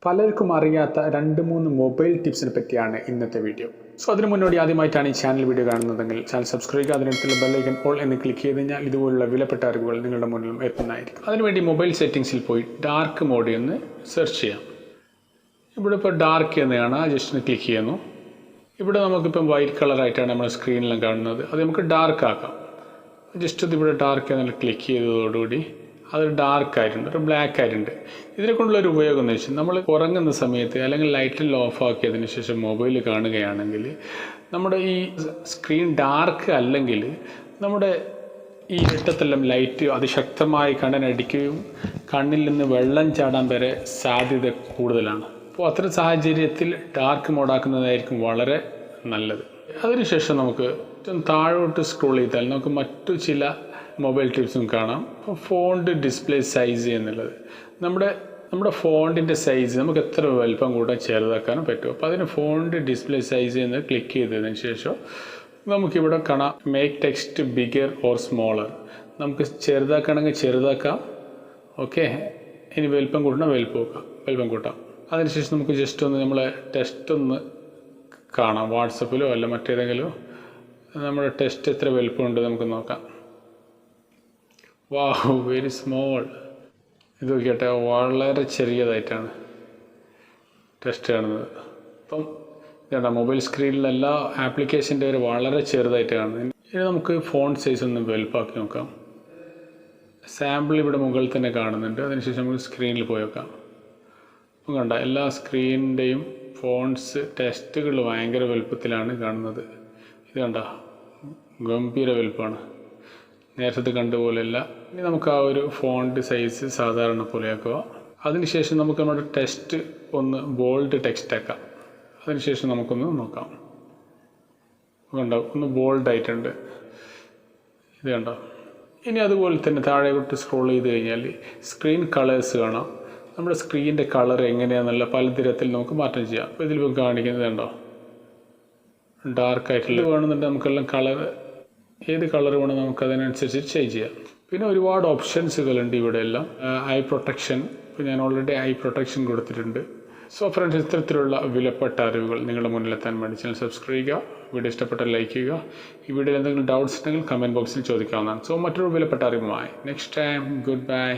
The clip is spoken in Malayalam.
പലർക്കും അറിയാത്ത 2-3 മൊബൈൽ ടിപ്സിനെ പറ്റിയാണ് ഇന്നത്തെ വീഡിയോ. അതിനു മുന്നോടി ആദ്യമായിട്ടാണ് ഈ ചാനൽ വീഡിയോ കാണുന്നതെങ്കിൽ ചാനൽ സബ്സ്ക്രൈബ് ചെയ്യുക, അതിനടുത്തുള്ള ബെല്ലൈക്കൺ ഓൾ എന്ന് ക്ലിക്ക് ചെയ്ത് കഴിഞ്ഞാൽ ഇതുപോലുള്ള വിലപ്പെട്ട അറിവുകൾ നിങ്ങളുടെ മുന്നിലും എത്തുന്നതായിരിക്കും. അതിനുവേണ്ടി മൊബൈൽ സെറ്റിംഗ്സിൽ പോയി ഡാർക്ക് മോഡ് എന്ന് സെർച്ച് ചെയ്യാം. ഇവിടെ ഇപ്പോൾ ഡാർക്ക് എന്നതാണ്, ജസ്റ്റ് ഒന്ന് ക്ലിക്ക് ചെയ്യുന്നു. ഇവിടെ നമുക്കിപ്പം വൈറ്റ് കളറായിട്ടാണ് നമ്മൾ സ്ക്രീനിലും കാണുന്നത്. അത് നമുക്ക് ഡാർക്ക് ആക്കാം. ജസ്റ്റ് ഇത് ഇവിടെ ഡാർക്ക് എന്ന് ക്ലിക്ക് ചെയ്തതോടുകൂടി അത് ഡാർക്ക് ആയിട്ടുണ്ട്, ഒരു ബ്ലാക്ക് ആയിട്ടുണ്ട്. ഇതിനെ കൊണ്ടുള്ളൊരു ഉപയോഗം എന്ന് വെച്ചാൽ നമ്മൾ ഉറങ്ങുന്ന സമയത്ത് അല്ലെങ്കിൽ ലൈറ്റിൽ ഓഫ് ആക്കിയതിന് ശേഷം മൊബൈൽ കാണുകയാണെങ്കിൽ നമ്മുടെ ഈ സ്ക്രീൻ ഡാർക്ക് അല്ലെങ്കിൽ നമ്മുടെ ഈ ഇട്ടത്തെല്ലാം ലൈറ്റ് അതിശക്തമായി കണ്ണിനടിക്കുകയും കണ്ണിൽ നിന്ന് വെള്ളം ചാടാൻ വരെ സാധ്യത കൂടുതലാണ്. അപ്പോൾ അത്തരം സാഹചര്യത്തിൽ ഡാർക്ക് മോഡാക്കുന്നതായിരിക്കും വളരെ നല്ലത്. അതിനുശേഷം നമുക്ക് താഴോട്ട് സ്ക്രോൾ ചെയ്താൽ നമുക്ക് മറ്റു ചില മൊബൈൽ ടിപ്സും കാണാം. അപ്പോൾ ഫോണ്ട് ഡിസ്പ്ലേ സൈസ് എന്നുള്ളത് നമ്മുടെ ഫോണ്ടിൻ്റെ സൈസ് നമുക്ക് എത്ര വലുപ്പം കൂട്ടാൻ ചെറുതാക്കാനും പറ്റും. അപ്പോൾ അതിന് ഫോണ്ട് ഡിസ്പ്ലേ സൈസ് എന്ന് ക്ലിക്ക് ചെയ്തതിന് ശേഷം നമുക്കിവിടെ കാണാം make text bigger or smaller. നമുക്ക് ചെറുതാക്കണമെങ്കിൽ ചെറുതാക്കാം, ഓക്കെ. ഇനി വലുപ്പം കൂട്ടണം, വലുപ്പം കൂട്ടാം. അതിനുശേഷം നമുക്ക് ജസ്റ്റ് ഒന്ന് നമ്മളെ ടെസ്റ്റ് ഒന്ന് കാണാം. വാട്സപ്പിലോ അല്ല മറ്റേതെങ്കിലും നമ്മുടെ ടെസ്റ്റ് എത്ര വലുപ്പമുണ്ട് നമുക്ക് നോക്കാം. വാവ്, വെരി സ്മോൾ. ഇത് നോക്കിയാട്ടെ, വളരെ ചെറിയതായിട്ടാണ് ടെസ്റ്റ് കാണുന്നത്. അപ്പം ഇതാ മൊബൈൽ സ്ക്രീനിൽ എല്ലാ ആപ്ലിക്കേഷൻ്റെ ഒരു വളരെ ചെറുതായിട്ട് കാണുന്നത്. ഇനി നമുക്ക് ഫോൺ സൈസ് ഒന്ന് വലുപ്പാക്കി നോക്കാം. സാമ്പിൾ ഇവിടെ മുകളിൽ തന്നെ കാണുന്നുണ്ട്. അതിനുശേഷം നമുക്ക് സ്ക്രീനിൽ പോയി നോക്കാം. അപ്പം കണ്ട എല്ലാ സ്ക്രീനിൻ്റെയും ഫോൺസ് ടെസ്റ്റുകൾ ഭയങ്കര വലുപ്പത്തിലാണ് കാണുന്നത്. ഇത് കണ്ട ഗംഭീര വലുപ്പമാണ്, നേരത്തെ കണ്ടുപോലെയല്ല. ഇനി നമുക്ക് ആ ഒരു ഫോണ്ട് സൈസ് സാധാരണ പോലെയാക്കുക. അതിനുശേഷം നമുക്ക് നമ്മുടെ ടെക്സ്റ്റ് ഒന്ന് ബോൾഡ് ടെക്സ്റ്റ് ആക്കാം. അതിനുശേഷം നമുക്കൊന്ന് നോക്കാം. കണ്ടോ, ഒന്ന് ബോൾഡ് ആയിട്ടുണ്ട്. ഇത് കണ്ടോ. ഇനി അതുപോലെ തന്നെ താഴെയോട്ട് സ്ക്രോൾ ചെയ്ത് കഴിഞ്ഞാൽ സ്ക്രീൻ കളേഴ്സ് കാണാം. നമ്മുടെ സ്ക്രീനിൻ്റെ കളർ എങ്ങനെയാണെന്നുള്ള പല തരത്തിൽ നമുക്ക് മാറ്റം ചെയ്യാം. അപ്പോൾ ഇതിൽ കാണിക്കുന്നത് കണ്ടോ, ഡാർക്കായിട്ടുള്ള വേണമെന്നുണ്ടെങ്കിൽ നമുക്കെല്ലാം കളർ ഏത് കളർ വേണം നമുക്ക് അതിനനുസരിച്ച് ചേഞ്ച് ചെയ്യാം. പിന്നെ ഒരുപാട് ഓപ്ഷൻസുകളുണ്ട് ഇവിടെ എല്ലാം. ഐ പ്രൊട്ടക്ഷൻ, ഇപ്പോൾ ഞാൻ ഓൾറെഡി ഐ പ്രൊട്ടക്ഷൻ കൊടുത്തിട്ടുണ്ട്. ഫ്രണ്ട്സ്, ഇത്തരത്തിലുള്ള വിലപ്പെട്ട അറിവുകൾ നിങ്ങളുടെ മുന്നിലെത്താൻ വേണ്ടി ചാനൽ സബ്സ്ക്രൈബ് ചെയ്യുക. വീഡിയോ ഇഷ്ടപ്പെട്ടാൽ ലൈക്ക് ചെയ്യുക. ഈ വീഡിയോയിൽ എന്തെങ്കിലും ഡൗട്ട്സ് ഉണ്ടെങ്കിൽ കമൻറ്റ് ബോക്സിൽ ചോദിക്കാവുന്നതാണ്. മറ്റൊരു വിലപ്പെട്ട അറിവുമായി നെക്സ്റ്റ് ടൈം, ഗുഡ് ബൈ.